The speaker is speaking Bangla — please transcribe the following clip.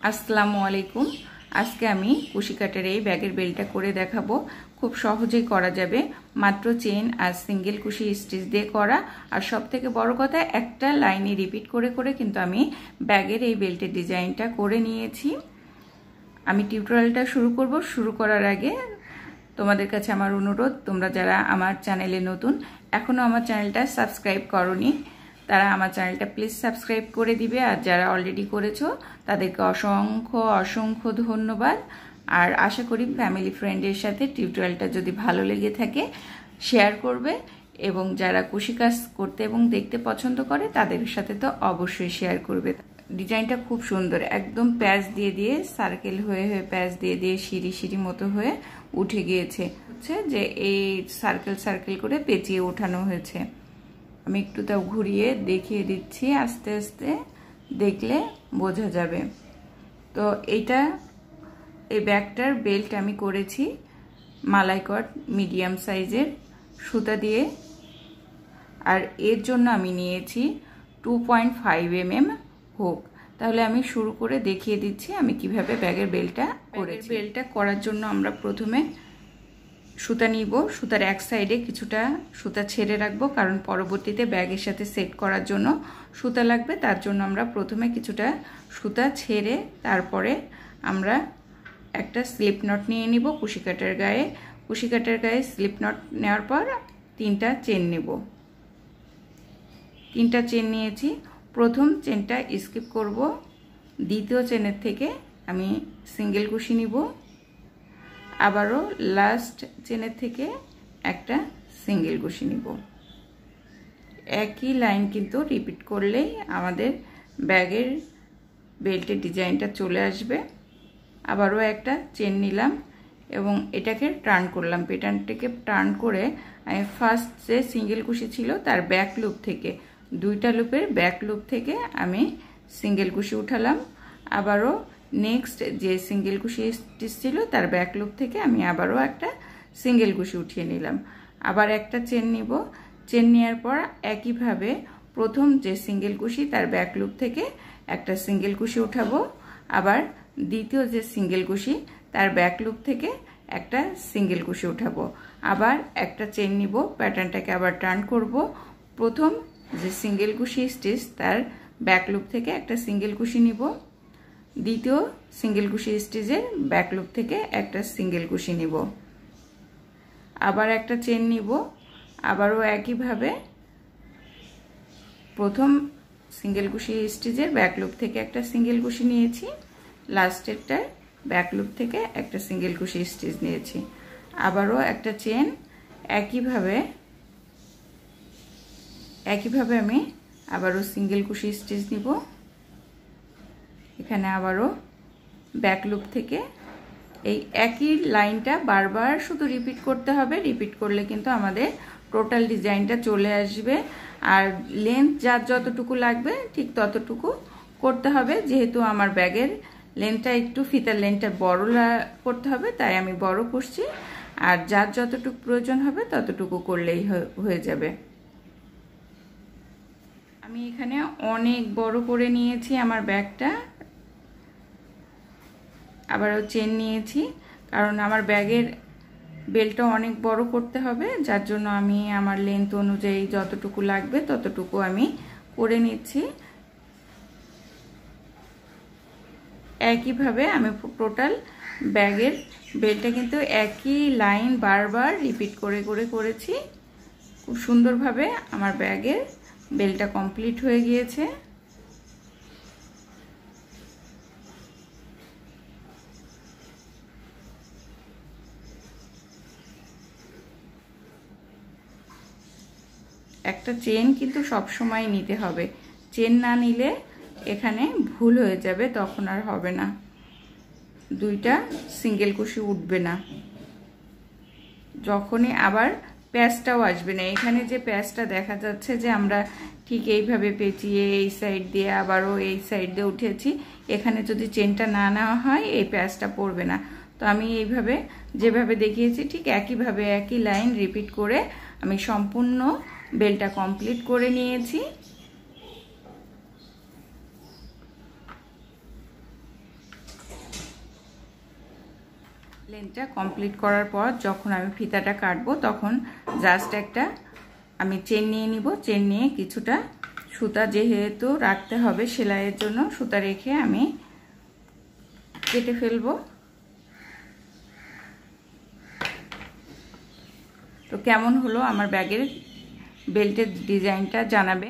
আসসালামু আলাইকুম। আজকে আমি কুশি কাটার এই ব্যাগের বেলটা করে দেখাবো। খুব সহজেই করা যাবে, মাত্র চেন আর সিঙ্গেল কুশি স্টিচ দিয়ে করা। আর সবথেকে বড় কথা, একটা লাইনে রিপিট করে করে কিন্তু আমি ব্যাগের এই বেল্টের ডিজাইনটা করে নিয়েছি। আমি টিউটোরিয়ালটা শুরু করব। শুরু করার আগে তোমাদের কাছে আমার অনুরোধ, তোমরা যারা আমার চ্যানেলে নতুন, এখনও আমার চ্যানেলটা সাবস্ক্রাইব করোনি, তারা আমার চ্যানেলটা প্লিজ সাবস্ক্রাইব করে দিবে। আর যারা অলরেডি করেছো তাদেরকে অসংখ্য অসংখ্য ধন্যবাদ। আর আশা করি ফ্যামিলি ফ্রেন্ডের সাথে টিউটোরিয়ালটা যদি ভালো লেগে থাকে শেয়ার করবে, এবং যারা কুশি কাজ করতে এবং দেখতে পছন্দ করে তাদের সাথে তো অবশ্যই শেয়ার করবে। ডিজাইনটা খুব সুন্দর, একদম প্যাচ দিয়ে দিয়ে সার্কেল হয়ে হয়ে প্যাচ দিয়ে দিয়ে সিঁড়ি সিঁড়ি মতো হয়ে উঠে গিয়েছে। হচ্ছে যে এই সার্কেল সার্কেল করে পেঁচিয়ে ওঠানো হয়েছে। আমি একটু তাও ঘুরিয়ে দেখিয়ে দিচ্ছি, আস্তে আস্তে দেখলে বোঝা যাবে। তো এইটা এই ব্যাগটার বেল্ট আমি করেছি মালাই কট মিডিয়াম সাইজের সুতা দিয়ে। আর এর জন্য আমি নিয়েছি 2.5 mm হুক। তাহলে আমি শুরু করে দেখিয়ে দিচ্ছি আমি কিভাবে ব্যাগের বেল্টটা করেছি। বেল্টটা করার জন্য আমরা প্রথমে সুতা নিব। সুতার এক সাইডে কিছুটা সুতা ছেড়ে রাখবো, কারণ পরবর্তীতে ব্যাগের সাথে সেট করার জন্য সুতা লাগবে। তার জন্য আমরা প্রথমে কিছুটা সুতা ছেড়ে তারপরে আমরা একটা স্লিপ নট নিয়ে নিব কুশি কাটার গায়ে। কুশি কাটার গায়ে স্লিপ নট নেওয়ার পর 3টা চেন নেব। 3টা চেন নিয়েছি। প্রথম চেনটা স্কিপ করব, দ্বিতীয় চেনের থেকে আমি সিঙ্গেল কুশি নিব, আবারও লাস্ট চেনের থেকে একটা সিঙ্গেল কুশি নিব। একই লাইন কিন্তু রিপিট করলেই আমাদের ব্যাগের বেল্টের ডিজাইনটা চলে আসবে। আবারও একটা চেন নিলাম এবং এটাকে টার্ন করলাম। প্যাটার্নটাকে টার্ন করে আমি ফার্স্ট যে সিঙ্গেল কুশি ছিল তার ব্যাক লুপ থেকে, 2টা লুপের ব্যাক লুপ থেকে আমি সিঙ্গেল কুশি উঠালাম। আবারও নেক্সট যে সিঙ্গেল কুশি স্টিচ ছিল তার ব্যাক লুপ থেকে আমি আবারও একটা সিঙ্গেল কুশি উঠিয়ে নিলাম। আবার একটা চেন নিব। চেন নেওয়ার পর একইভাবে প্রথম যে সিঙ্গেল কুশি তার ব্যাক লুপ থেকে একটা সিঙ্গেল কুশি উঠাবো। আবার দ্বিতীয় যে সিঙ্গেল কুশি তার ব্যাক লুপ থেকে একটা সিঙ্গেল কুশি উঠাবো। আবার একটা চেন নিব, প্যাটার্নটাকে আবার টার্ন করব। প্রথম যে সিঙ্গেল কুশি স্টিচ তার ব্যাক লুপ থেকে একটা সিঙ্গেল কুশি নিব, দ্বিতীয় সিঙ্গেল কুশি স্টিচের ব্যাক লুপ থেকে একটা সিঙ্গেল কুশি নিব। আবার একটা চেন নিব। আবারও একইভাবে প্রথম সিঙ্গেল কুশি স্টিচের ব্যাক লুপ থেকে একটা সিঙ্গেল কুশি নিয়েছি, লাস্টেরটার ব্যাক লুপ থেকে একটা সিঙ্গেল কুশি স্টিচ নিয়েছি। আবারও একটা চেন। একইভাবে আমি আবারও সিঙ্গেল কুশি স্টিচ নিব। এখানে আবারও ব্যাক লুপ থেকে এই একই লাইনটা বারবার শুধু রিপিট করতে হবে। রিপিট করলে কিন্তু আমাদের টোটাল ডিজাইনটা চলে আসবে। আর লেন্থ যার যতটুকু লাগবে ঠিক ততটুকু করতে হবে। যেহেতু আমার ব্যাগের লেন্থটা একটু ফিতার লেন্থটা বড় করতে হবে, তাই আমি বড় করছি। আর যার যতটুকু প্রয়োজন হবে ততটুকু করলেই হয়ে যাবে। আমি এখানে অনেক বড় করে নিয়েছি আমার ব্যাগটা। আবারও চেন নিয়েছি, কারণ আমার ব্যাগের বেল্টটা অনেক বড় করতে হবে, যার জন্য আমি আমার লেন্থ অনুযায়ী যতটুকু লাগবে ততটুকু আমি করে নিচ্ছি। একইভাবে আমি টোটাল ব্যাগের বেল্টটা কিন্তু একই লাইন বারবার রিপিট করে করে করেছি। খুব সুন্দরভাবে আমার ব্যাগের বেল্টটা কমপ্লিট হয়ে গিয়েছে। একটা চেন কিন্তু সব সময় নিতে হবে। চেন না নিলে এখানে ভুল হয়ে যাবে, তখন আর হবে না, 2টা সিঙ্গেল কুশি উঠবে না। যখনই আবার প্যাচটাও আসবে না। এখানে যে প্যাচটা দেখা যাচ্ছে যে আমরা ঠিক এইভাবে পেঁচিয়ে এই সাইড দিয়ে আবারও এই সাইড দিয়ে উঠেছি, এখানে যদি চেনটা না নেওয়া হয় এই প্যাচটা পড়বে না। তো আমি এইভাবে যেভাবে দেখিয়েছি ঠিক একইভাবে একই লাইন রিপিট করে আমি সম্পূর্ণ বেলটা কমপ্লিট করে নিয়েছি। প্লেনটা কমপ্লিট করার পর যখন আমি ফিতাটা কাটবো তখন জাস্ট একটা আমি চেন নিয়ে নিব। চেন নিয়ে কিছুটা সুতা যেহেতু রাখতে হবে সেলাইয়ের জন্য সুতা রেখে আমি কেটে ফেলবো। তো কেমন হলো আমার ব্যাগের বেল্টের ডিজাইনটা জানাবে।